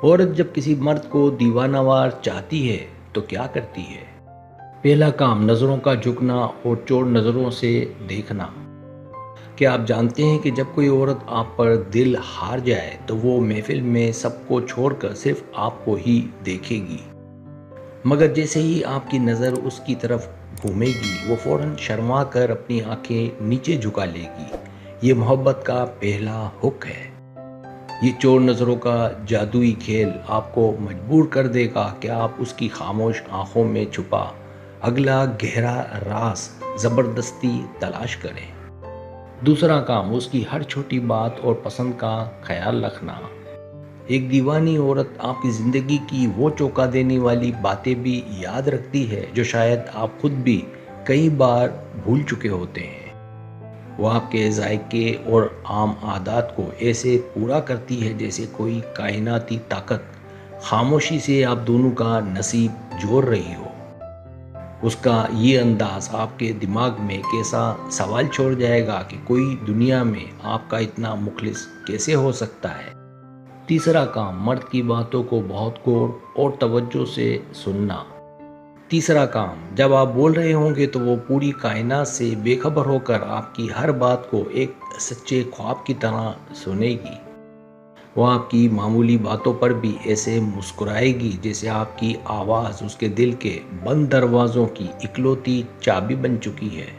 عورت جب کسی مرد کو دیوانہ چاہتی ہے تو کیا کرتی ہے؟ پہلا کام نظروں کا جھکنا اور چور نظروں سے دیکھنا۔ کیا آپ جانتے ہیں کہ جب کوئی عورت آپ پر دل ہار جائے تو وہ محفل میں سب کو چھوڑ کر صرف آپ کو ہی دیکھے گی، مگر جیسے ہی آپ کی نظر اس کی طرف گھومے گی وہ فوراً شرما کر اپنی آنکھیں نیچے جھکا لے گی۔ یہ محبت کا پہلا حق ہے۔ یہ چور نظروں کا جادوئی کھیل آپ کو مجبور کر دے گا کہ آپ اس کی خاموش آنکھوں میں چھپا اگلا گہرا راز زبردستی تلاش کریں۔ دوسرا کام اس کی ہر چھوٹی بات اور پسند کا خیال رکھنا۔ ایک دیوانی عورت آپ کی زندگی کی وہ چونکا دینے والی باتیں بھی یاد رکھتی ہے جو شاید آپ خود بھی کئی بار بھول چکے ہوتے ہیں۔ وہ آپ کے ذائقے اور عام عادات کو ایسے پورا کرتی ہے جیسے کوئی کائناتی طاقت خاموشی سے آپ دونوں کا نصیب جوڑ رہی ہو۔ اس کا یہ انداز آپ کے دماغ میں کیسا سوال چھوڑ جائے گا کہ کوئی دنیا میں آپ کا اتنا مخلص کیسے ہو سکتا ہے۔ تیسرا کام مرد کی باتوں کو بہت غور اور توجہ سے سننا۔ تیسرا کام جب آپ بول رہے ہوں گے تو وہ پوری کائنات سے بے خبر ہو کر آپ کی ہر بات کو ایک سچے خواب کی طرح سنے گی۔ وہ آپ کی معمولی باتوں پر بھی ایسے مسکرائے گی جیسے آپ کی آواز اس کے دل کے بند دروازوں کی اکلوتی چابی بن چکی ہے۔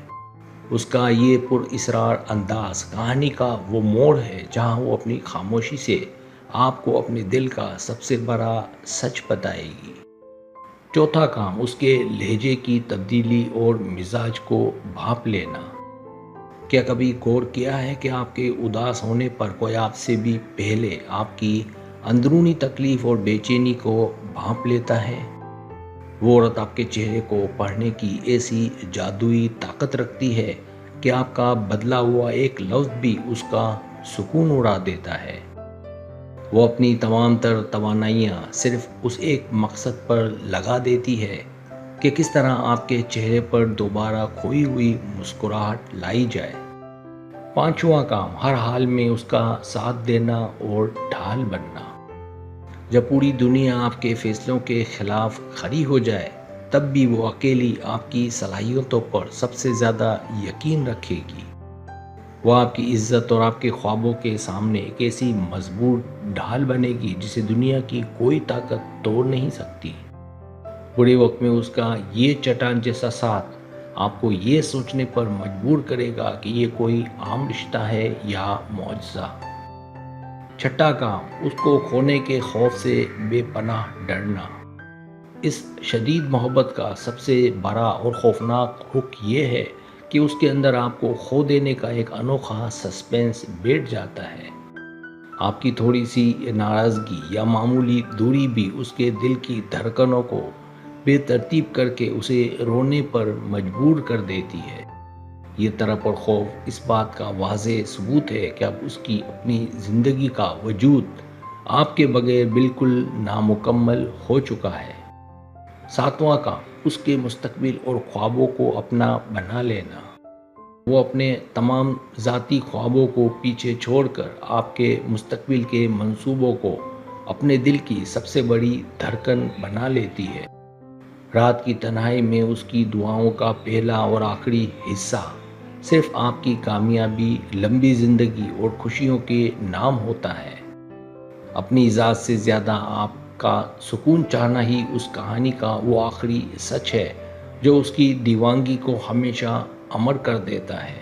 اس کا یہ پر اسرار انداز کہانی کا وہ موڑ ہے جہاں وہ اپنی خاموشی سے آپ کو اپنے دل کا سب سے بڑا سچ بتائے گی۔ چوتھا کام اس کے لہجے کی تبدیلی اور مزاج کو بھانپ لینا۔ کیا کبھی غور کیا ہے کہ آپ کے اداس ہونے پر کوئی آپ سے بھی پہلے آپ کی اندرونی تکلیف اور بے چینی کو بھانپ لیتا ہے؟ وہ عورت آپ کے چہرے کو پڑھنے کی ایسی جادوئی طاقت رکھتی ہے کہ آپ کا بدلا ہوا ایک لفظ بھی اس کا سکون اڑا دیتا ہے۔ وہ اپنی تمام تر توانائیاں صرف اس ایک مقصد پر لگا دیتی ہے کہ کس طرح آپ کے چہرے پر دوبارہ کھوئی ہوئی مسکراہٹ لائی جائے۔ پانچواں کام ہر حال میں اس کا ساتھ دینا اور ڈھال بننا۔ جب پوری دنیا آپ کے فیصلوں کے خلاف کھڑی ہو جائے تب بھی وہ اکیلی آپ کی صلاحیتوں پر سب سے زیادہ یقین رکھے گی۔ وہ آپ کی عزت اور آپ کے خوابوں کے سامنے ایک ایسی مضبوط ڈھال بنے گی جسے دنیا کی کوئی طاقت توڑ نہیں سکتی۔ برے وقت میں اس کا یہ چٹان جیسا ساتھ آپ کو یہ سوچنے پر مجبور کرے گا کہ یہ کوئی عام رشتہ ہے یا معجزہ۔ چھٹا کام اس کو کھونے کے خوف سے بے پناہ ڈرنا۔ اس شدید محبت کا سب سے بڑا اور خوفناک حق یہ ہے کہ اس کے اندر آپ کو کھو دینے کا ایک انوکھا سسپینس بیٹھ جاتا ہے۔ آپ کی تھوڑی سی ناراضگی یا معمولی دوری بھی اس کے دل کی دھڑکنوں کو بے ترتیب کر کے اسے رونے پر مجبور کر دیتی ہے۔ یہ تڑپ اور خوف اس بات کا واضح ثبوت ہے کہ اب اس کی اپنی زندگی کا وجود آپ کے بغیر بالکل نامکمل ہو چکا ہے۔ ساتواں کام اس کے مستقبل اور خوابوں کو اپنا بنا لینا۔ وہ اپنے تمام ذاتی خوابوں کو پیچھے چھوڑ کر آپ کے مستقبل کے منصوبوں کو اپنے دل کی سب سے بڑی دھڑکن بنا لیتی ہے۔ رات کی تنہائی میں اس کی دعاؤں کا پہلا اور آخری حصہ صرف آپ کی کامیابی، لمبی زندگی اور خوشیوں کے نام ہوتا ہے۔ اپنی ذات سے زیادہ آپ کا سکون چاہنا ہی اس کہانی کا وہ آخری سچ ہے جو اس کی دیوانگی کو ہمیشہ امر کر دیتا ہے۔